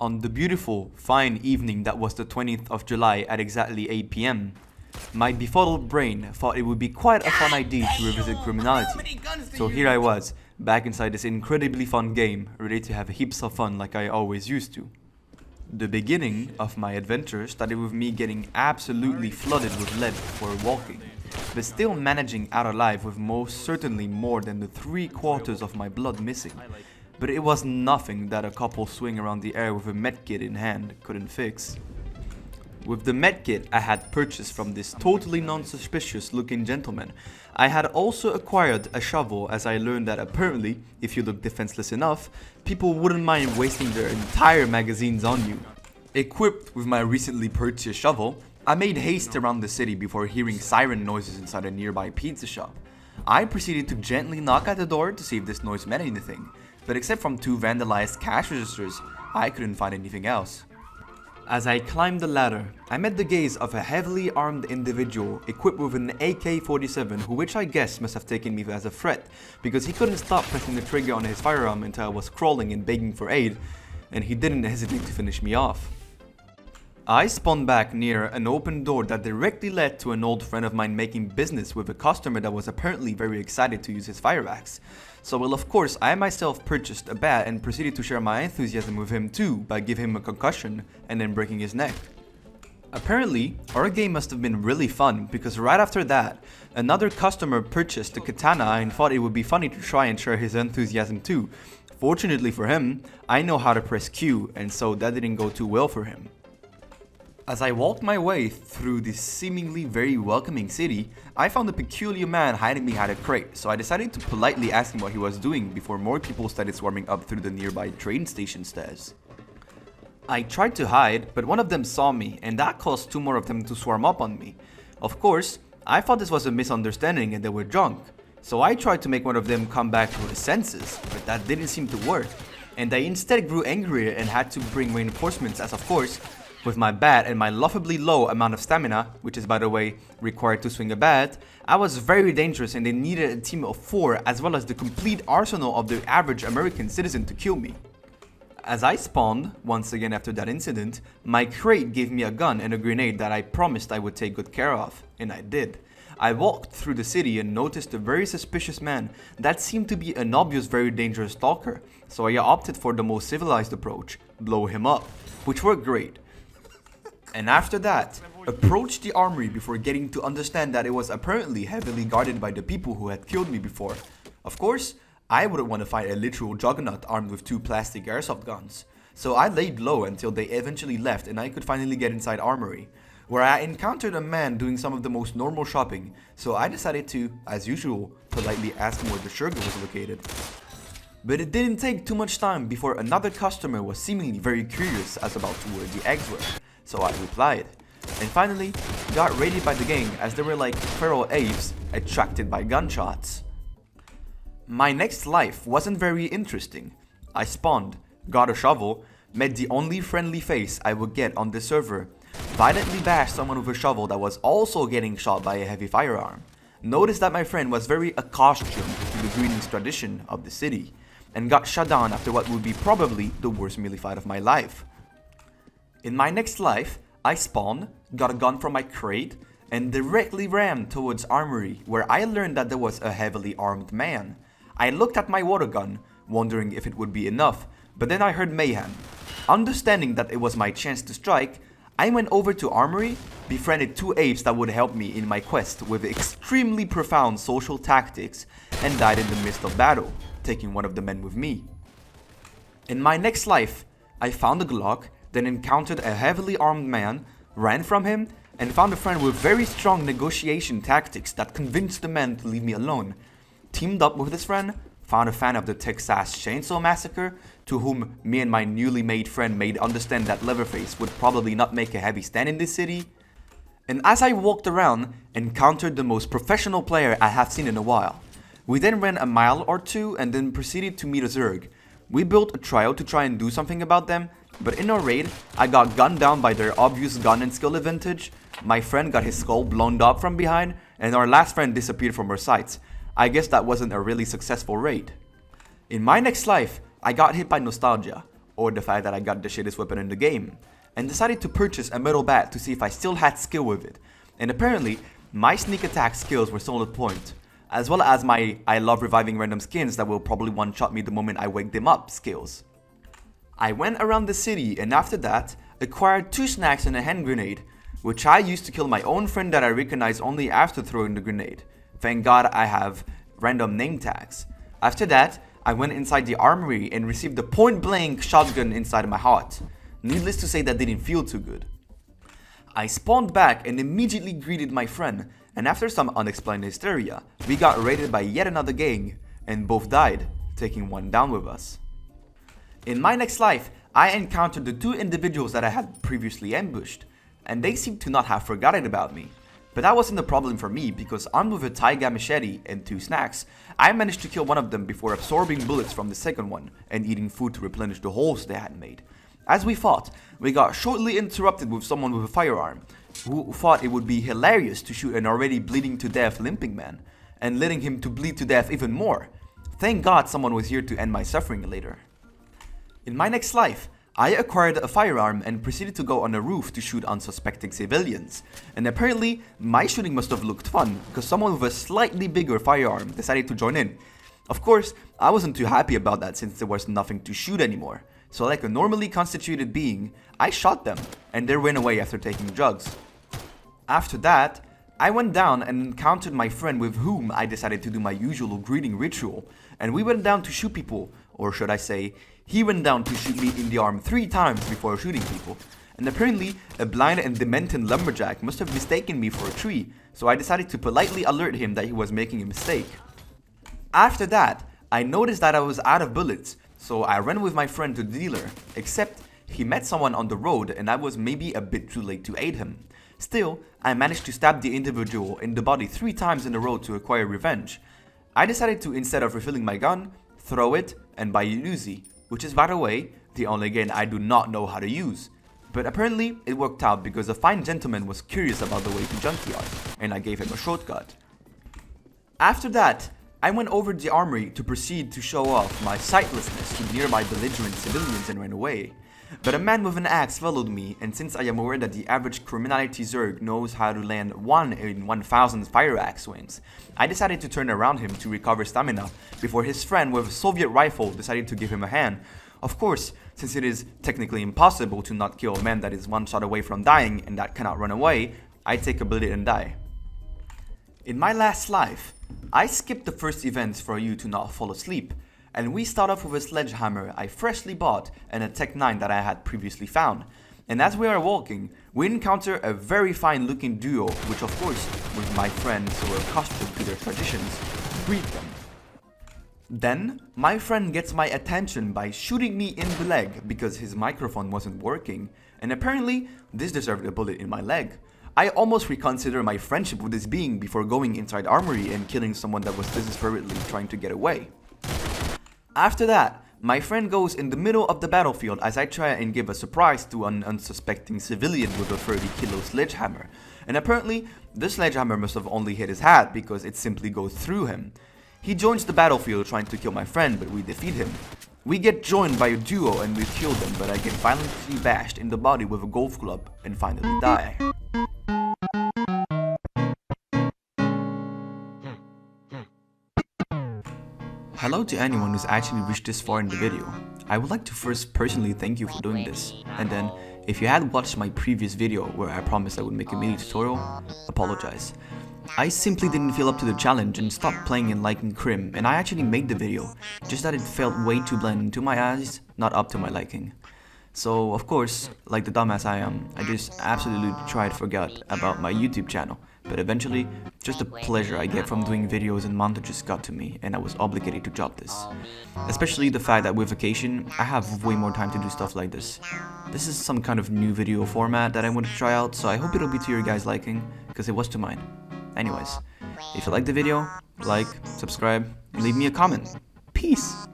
On the beautiful, fine evening that was the 20th of July at exactly 8 p.m., my befuddled brain thought it would be quite a fun idea to revisit criminality. So here I was, back inside this incredibly fun game, ready to have heaps of fun like I always used to. The beginning of my adventure started with me getting absolutely flooded with lead before walking, but still managing out alive with most certainly more than the 3/4 of my blood missing. But it was nothing that a couple swing around the air with a medkit in hand couldn't fix. With the medkit I had purchased from this totally non-suspicious looking gentleman, I had also acquired a shovel, as I learned that apparently, if you look defenseless enough, people wouldn't mind wasting their entire magazines on you. Equipped with my recently purchased shovel, I made haste around the city before hearing siren noises inside a nearby pizza shop. I proceeded to gently knock at the door to see if this noise meant anything, but except from 2 vandalized cash registers, I couldn't find anything else. As I climbed the ladder, I met the gaze of a heavily armed individual equipped with an AK-47 which I guess must have taken me as a threat because he couldn't stop pressing the trigger on his firearm until I was crawling and begging for aid, and he didn't hesitate to finish me off. I spawned back near an open door that directly led to an old friend of mine making business with a customer that was apparently very excited to use his fire axe. So well, of course, I myself purchased a bat and proceeded to share my enthusiasm with him too by giving him a concussion and then breaking his neck. Apparently, our game must have been really fun because right after that, another customer purchased a katana and thought it would be funny to try and share his enthusiasm too. Fortunately for him, I know how to press Q, and so that didn't go too well for him. As I walked my way through this seemingly very welcoming city, I found a peculiar man hiding behind a crate, so I decided to politely ask him what he was doing before more people started swarming up through the nearby train station stairs. I tried to hide, but one of them saw me, and that caused 2 more of them to swarm up on me. Of course, I thought this was a misunderstanding and they were drunk, so I tried to make one of them come back to his senses, but that didn't seem to work, and I instead grew angrier and had to bring reinforcements as of course, with my bat and my laughably low amount of stamina, which is by the way required to swing a bat, I was very dangerous and they needed a team of 4 as well as the complete arsenal of the average American citizen to kill me. As I spawned, once again after that incident, my crate gave me a gun and a grenade that I promised I would take good care of, and I did. I walked through the city and noticed a very suspicious man that seemed to be an obvious very dangerous stalker, so I opted for the most civilized approach, blow him up, which worked great. And after that, approached the armory before getting to understand that it was apparently heavily guarded by the people who had killed me before. Of course, I wouldn't want to fight a literal juggernaut armed with 2 plastic airsoft guns. So I laid low until they eventually left and I could finally get inside armory, where I encountered a man doing some of the most normal shopping, so I decided to, as usual, politely ask him where the sugar was located. But it didn't take too much time before another customer was seemingly very curious as about where the eggs were. So I replied, and finally got raided by the gang as they were like feral apes attracted by gunshots. My next life wasn't very interesting. I spawned, got a shovel, met the only friendly face I would get on this server, violently bashed someone with a shovel that was also getting shot by a heavy firearm, noticed that my friend was very accustomed to the greetings tradition of the city, and got shut down after what would be probably the worst melee fight of my life. In my next life, I spawned, got a gun from my crate, and directly ran towards armory where I learned that there was a heavily armed man. I looked at my water gun, wondering if it would be enough, but then I heard mayhem. Understanding that it was my chance to strike, I went over to armory, befriended 2 apes that would help me in my quest with extremely profound social tactics, and died in the midst of battle, taking one of the men with me. In my next life, I found a Glock, then encountered a heavily armed man, ran from him, and found a friend with very strong negotiation tactics that convinced the man to leave me alone. Teamed up with this friend, found a fan of the Texas Chainsaw Massacre, to whom me and my newly made friend made understand that Leatherface would probably not make a heavy stand in this city. And as I walked around, encountered the most professional player I have seen in a while. We then ran a mile or 2 and then proceeded to meet a Zerg. We built a trial to try and do something about them, but in our raid, I got gunned down by their obvious gun and skill advantage, my friend got his skull blown up from behind, and our last friend disappeared from our sights. I guess that wasn't a really successful raid. In my next life, I got hit by nostalgia. or the fact that I got the shittest weapon in the game, and decided to purchase a metal bat to see if I still had skill with it. And apparently, my sneak attack skills were still on point, as well as my I love reviving random skins that will probably one-shot me the moment I wake them up skills. I went around the city and after that, acquired 2 snacks and a hand grenade, which I used to kill my own friend that I recognized only after throwing the grenade. Thank God I have random name tags. After that, I went inside the armory and received a point-blank shotgun inside my heart. Needless to say, that didn't feel too good. I spawned back and immediately greeted my friend, and after some unexplained hysteria, we got raided by yet another gang, and both died, taking one down with us. In my next life, I encountered the 2 individuals that I had previously ambushed, and they seemed to not have forgotten about me. But that wasn't a problem for me because armed with a taiga machete and 2 snacks, I managed to kill one of them before absorbing bullets from the second one and eating food to replenish the holes they had made. As we fought, we got shortly interrupted with someone with a firearm, who thought it would be hilarious to shoot an already bleeding to death limping man, and letting him to bleed to death even more. Thank God someone was here to end my suffering later. In my next life, I acquired a firearm and proceeded to go on a roof to shoot unsuspecting civilians, and apparently my shooting must have looked fun because someone with a slightly bigger firearm decided to join in. Of course, I wasn't too happy about that since there was nothing to shoot anymore, so like a normally constituted being, I shot them and they ran away after taking drugs. After that, I went down and encountered my friend with whom I decided to do my usual greeting ritual, and we went down to shoot people, or should I say, he went down to shoot me in the arm 3 times before shooting people, and apparently a blind and demented lumberjack must have mistaken me for a tree, so I decided to politely alert him that he was making a mistake. After that, I noticed that I was out of bullets, so I ran with my friend to the dealer, except he met someone on the road and I was maybe a bit too late to aid him. Still, I managed to stab the individual in the body 3 times in a row to acquire revenge. I decided to, instead of refilling my gun, throw it and buy an Uzi, which is, by the way, the only gun I do not know how to use. But apparently, it worked out because a fine gentleman was curious about the way to junkyard, and I gave him a shortcut. After that, I went over the armory to proceed to show off my sightlessness to nearby belligerent civilians and ran away. But a man with an axe followed me, and since I am aware that the average criminality Zerg knows how to land 1 in 1000 fire axe swings, I decided to turn around him to recover stamina before his friend with a Soviet rifle decided to give him a hand. Of course, since it is technically impossible to not kill a man that is 1 shot away from dying and that cannot run away, I take a bullet and die. In my last life, I skipped the first events for you to not fall asleep, and we start off with a sledgehammer I freshly bought and a Tech 9 that I had previously found. And as we are walking, we encounter a very fine looking duo, which of course, with my friends who are accustomed to their traditions, greet them. Then, my friend gets my attention by shooting me in the leg because his microphone wasn't working, and apparently, this deserved a bullet in my leg. I almost reconsider my friendship with this being before going inside armory and killing someone that was desperately trying to get away. After that, my friend goes in the middle of the battlefield as I try and give a surprise to an unsuspecting civilian with a 30-kilo sledgehammer, and apparently, the sledgehammer must have only hit his hat because it simply goes through him. He joins the battlefield trying to kill my friend, but we defeat him. We get joined by a duo and we kill them, but I get violently bashed in the body with a golf club and finally die. Hello to anyone who's actually reached this far in the video. I would like to first personally thank you for doing this, and then, if you had watched my previous video where I promised I would make a mini tutorial, apologize. I simply didn't feel up to the challenge and stopped playing and liking Crim, and I actually made the video, just that it felt way too bland into my eyes, not up to my liking. So, of course, like the dumbass I am, I just absolutely tried to forget about my YouTube channel. But eventually, just the pleasure I get from doing videos and montages got to me, and I was obligated to drop this. Especially the fact that with vacation, I have way more time to do stuff like this. This is some kind of new video format that I want to try out, so I hope it'll be to your guys' liking, because it was to mine. Anyways, if you liked the video, like, subscribe, and leave me a comment. Peace!